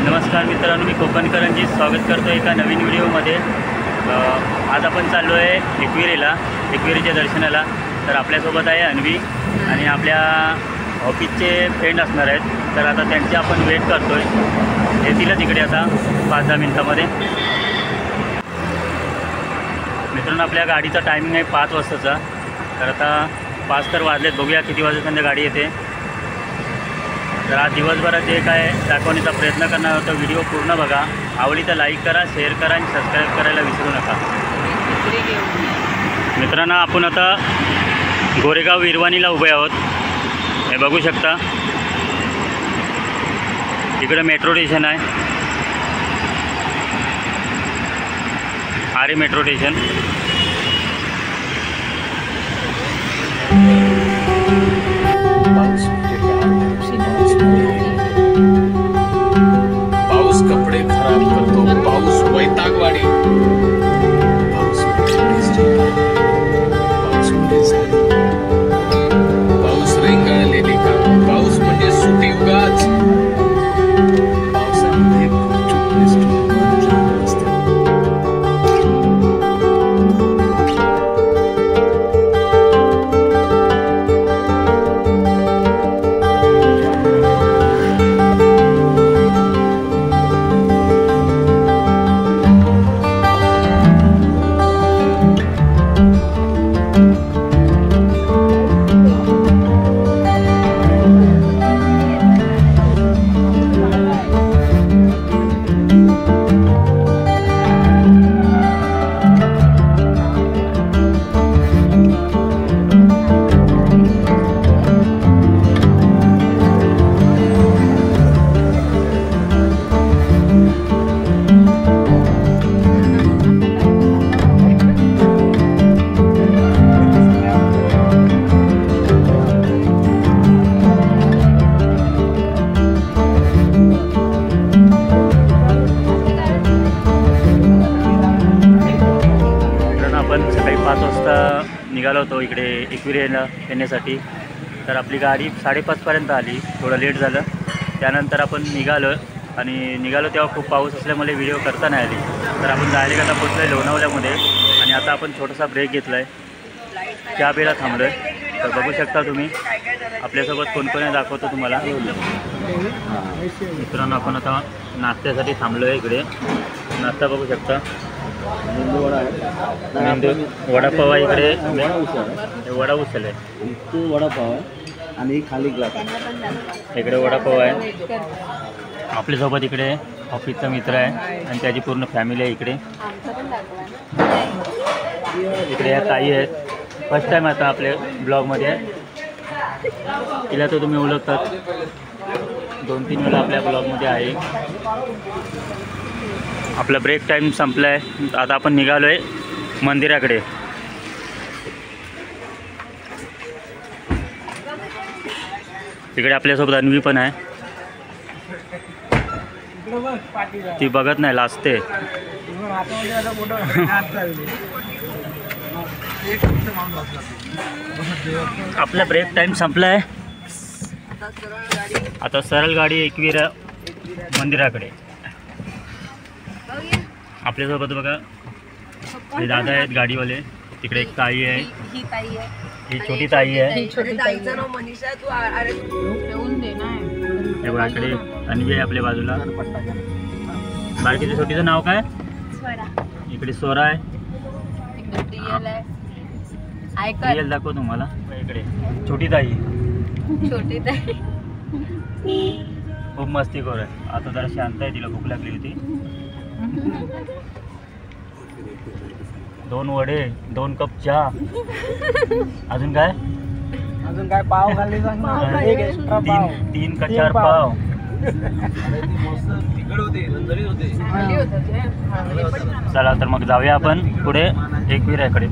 नमस्कार मित्रांनो, मी कोकणकरांची स्वागत करतो एका नवीन व्हिडिओमध्ये। आज आपण चाललो आहे एकविरेच्या दर्शनाला। तर आपल्यासोबत आहे अन्वी आणि आपल्या ऑफिसचे फ्रेंड असणार आहेत। तर आता त्यांची आपण वेट करतोय, येतीलच इकडे आता 5-10 मिनिटांमध्ये। मित्रांनो, आपल्या गाडीचा टायमिंग आहे 5 वाजताचा। तर आता 5 तर वाजलेत, बघूया किती वाजेपर्यंत गाडी येते। तर आज दिवसभरात जे काय दाखवण्याचा प्रयत्न करणार होतो, व्हिडिओ पूर्ण बघा। आवडली तर लाईक करा, शेअर करा आणि सबस्क्राईब करायला विसरू नका। मित्रांनो, आपण आता गोरेगाव विरवानीला उभे आहोत, हे बघू शकता। इकडे मेट्रो स्टेशन आहे, आरे मेट्रो स्टेशन। पाऊस कपडे खराब करतो, पाऊस वैतागवाडी, पाऊस रेंगाळलेली का, पाऊस म्हणजे सुटी उगाच। पावसामध्ये निघालो होतो इकडे एकविरेला येण्यासाठी। तर आपली गाडी 5:30 पर्यंत आली, थोडं लेट झालं। त्यानंतर आपण निघालो तेव्हा खूप पाऊस असल्यामुळे व्हिडिओ करता नाही आली। तर आपण डायरेक्ट आता पोचलो आहे लोणावळ्यामध्ये आणि आता आपण छोटासा ब्रेक घेतला आहे, चहा प्यायला थांबलो आहे। तर बघू शकता तुम्ही, आपल्यासोबत कोण कोण दाखवतो तुम्हाला। मित्रांनो, आपण आता नाश्त्यासाठी थांबलो आहे इकडे। नाश्ता बघू शकता, वडापाव आहे इकडे, वडा उचल आहे, तो वडापाव आहे आणि खाली ग्लास इकडे वडापाव आहे। आपल्यासोबत इकडे ऑफिसचा मित्र आहे आणि त्याची पूर्ण फॅमिली आहे इकडे। इकडे या ताई आहेत, फर्स्ट टाईम आता आपल्या ब्लॉगमध्ये। तिला तर तुम्ही ओळखतात, 2-3 वेळा आपल्या ब्लॉगमध्ये आहे। आपला ब्रेक टाईम संपला आहे, आता आपण निघालो आहे मंदिराकडे। तिकडे आपल्यासोबत अन्वी पण आहे, ती बघत नाही, लाजते। आपला ब्रेक टाईम संपला आहे, आता सरळ गाडी एकविरा मंदिराकडे। आपल्यासोबत बघा हे दादा आहेत गाडीवाले, तिकडे एक ताई आहे, ही छोटी ताई आहे, हे बघा इकडे अन्वी आहे आपल्या बाजूला। बाळकीच्या छोटीचं नाव काय? इकडे स्वरा आहे, रिअल दाखव तुम्हाला। इकडे छोटी ताई खूप मस्तीखोर आहे, आता जरा शांत आहे, तिला भूक लागली होती। 2 वडे, 2 कप चहा, अजून काय पाव खाल्ली, 3 का 4 पाव। चला तर मग जाऊया आपण पुढे एकविराकडे।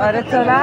अरे चला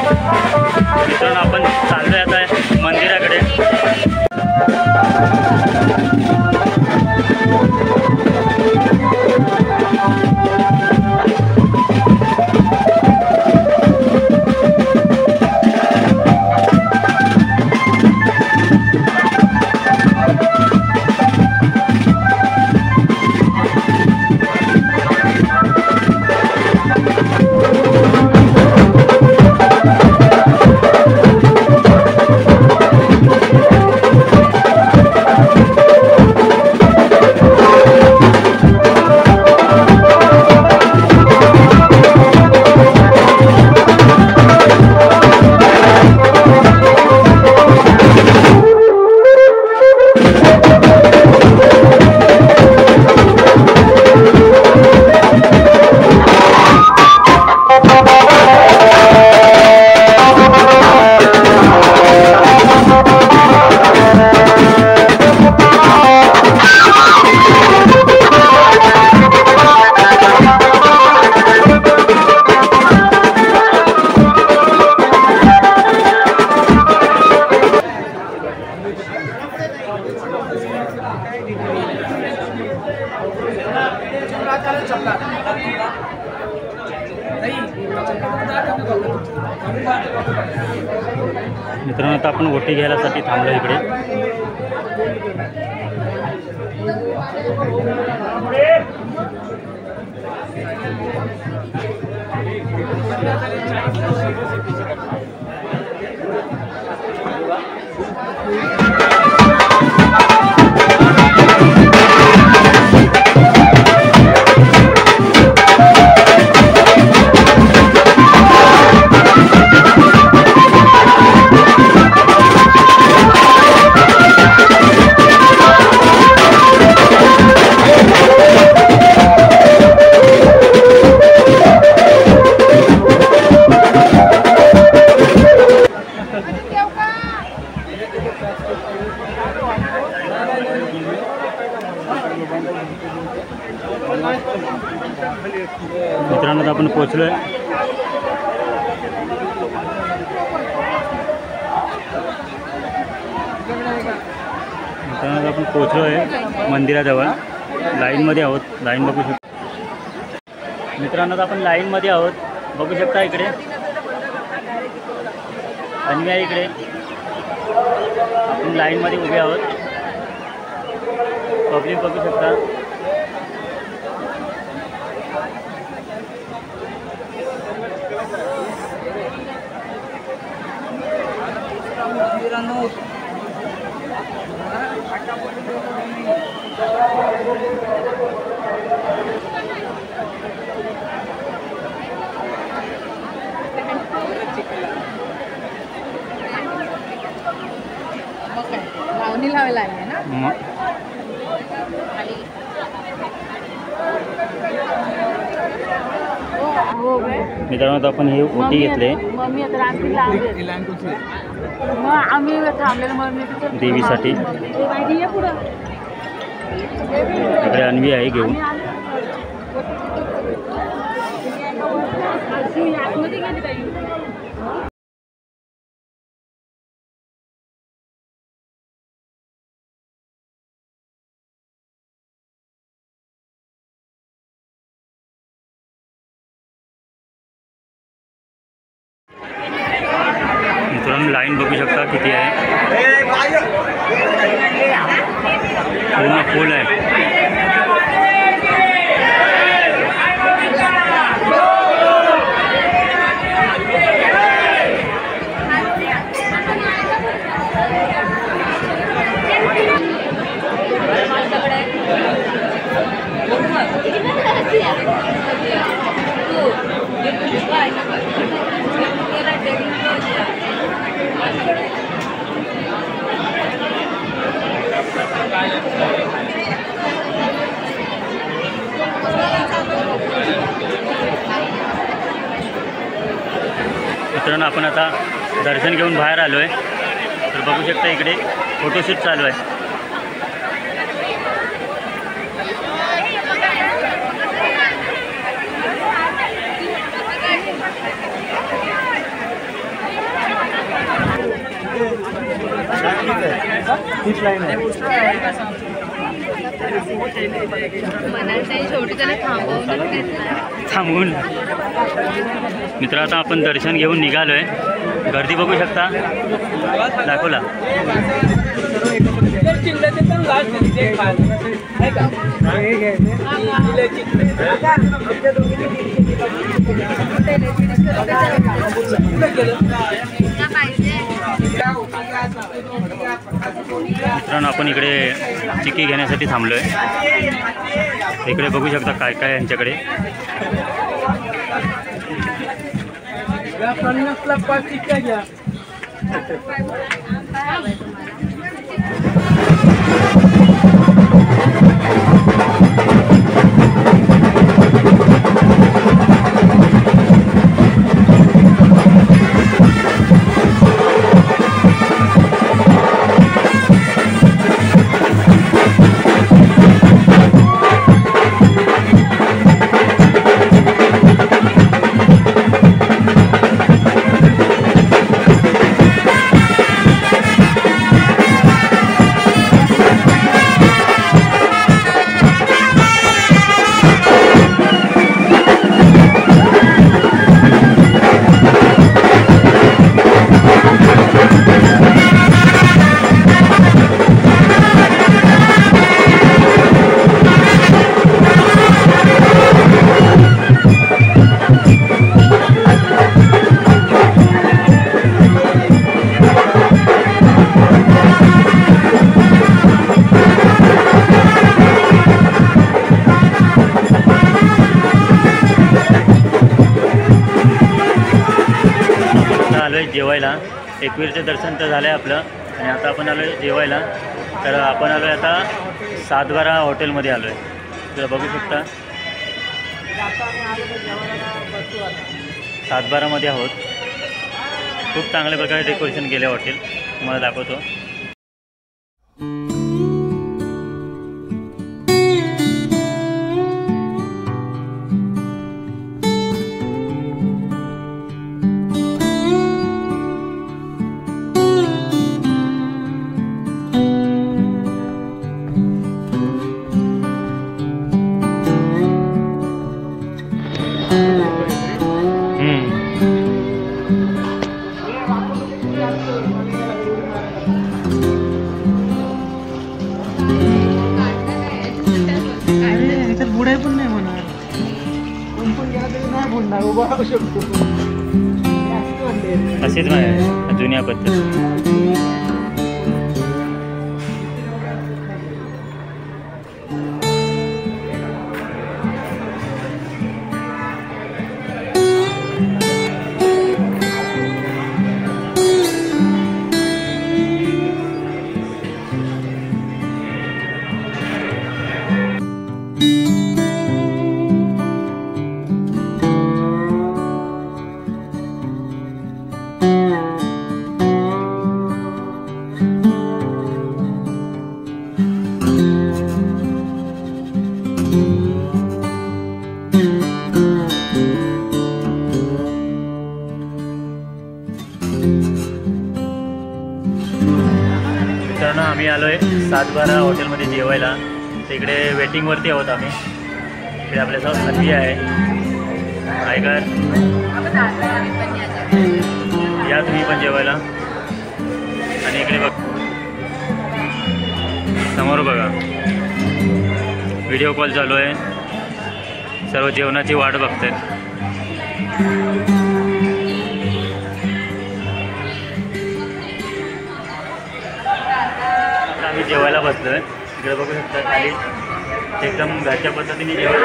मित्रांनो आपण चाललोय आता मंदिराकडे. मित्रांनो आता आपण ओटी घ्यायसाठी थांबलो इकडे. मित्रांनो आपण पोहोचलोय. मित्रांनो आपण पोहोचलोय मंदिराजवळ. लाईनमध्ये आहोत. लाईन बघू शकता. मित्रांनो आपण लाईनमध्ये आहोत. बघू शकता इकडे अन्वी आहे. इकडे आपण लाईनमध्ये उभे आहोत. पब्लिक बघू शकता. लावणी लावायला आहे ना. मित्रांनो आता आपण हे ओटी घेतले देवीसाठी. इकडे अन्वी आहे घेऊन. मित्रांनो लाईन बघू शकता किती आहे. पूर्ण फुल आहे. मित्रांनो आपण आता दर्शन घेऊन बाहेर आलो आहे. तर बघू शकता इकडे फोटोशूट चालू आहे. थांबून मित्र आता आपण दर्शन घेऊन निघालोय. गर्दी बघू शकता दाखवला. मित्रांनो आपण इकडे चिक्की घेण्यासाठी थांबलोय. इकडे बघू शकता काय काय यांच्याकडे. जेवायला. एकवीरचं दर्शन तर झालं आहे आपलं आणि आता आपण आलो आहे जेवायला. तर आपण आलो आहे आता सातबारा हॉटेलमध्ये आलो आहे. तर बघू शकता सातबारामध्ये आहोत. खूप चांगल्या प्रकारे डेकोरेशन केलं आहे हॉटेल. तुम्हाला दाखवतो. असेच नाही जुन्या पद्धत. आम्ही आलो आहे सातबारा हॉटेलमध्ये जेवायला. तिकडे वेटिंगवरती आहोत आम्ही. इकडे आपल्यासोबत संधी आहे. ऐका या तुम्ही पण जेवायला. आणि इकडे बघ समोर बघा व्हिडिओ कॉल चालू आहे. सर्व जेवणाची वाट बघतात. आम्ही जेवायला बसलो आहे. इकडे बघू शकता खाली एकदम घरच्या पद्धतीने जेवण.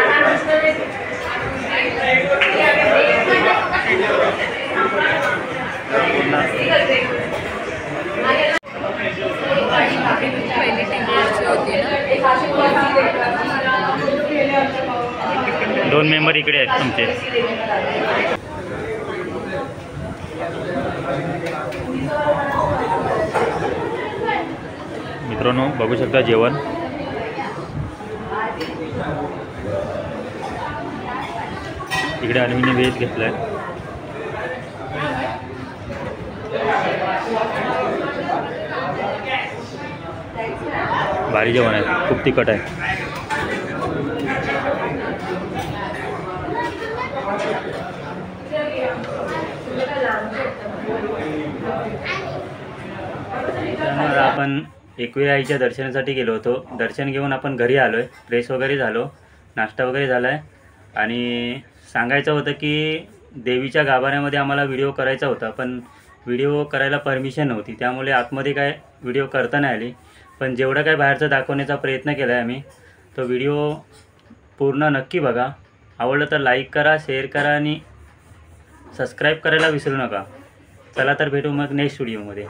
इकडे आहेत तुमचे. मित्रांनो बघू शकता जेवण. इकडे अन्वीने व्हेज घेतलाय. भारी जेवण आहे, खूप तिखट आहे. त्यानंतर आपण एकविरा आईच्या दर्शनासाठी गेलो होतो. दर्शन घेऊन आपण घरी आलो आहे. फ्रेश वगैरे झालो, नाश्ता वगैरे झाला आहे. आणि सांगायचं होतं की देवीच्या गाभाऱ्यामध्ये आम्हाला व्हिडिओ करायचा होता, पण व्हिडिओ करायला परमिशन नव्हती, त्यामुळे आतमध्ये काय व्हिडिओ करता नाही आली. पण जेवढं काय बाहेरचं दाखवण्याचा प्रयत्न केला आहे आम्ही, तो व्हिडिओ पूर्ण नक्की बघा. आवडलं तर लाईक करा, शेअर करा आणि सबस्क्राईब करायला विसरू नका. चला तर भेटू मग नेक्स्ट व्हिडिओमध्ये.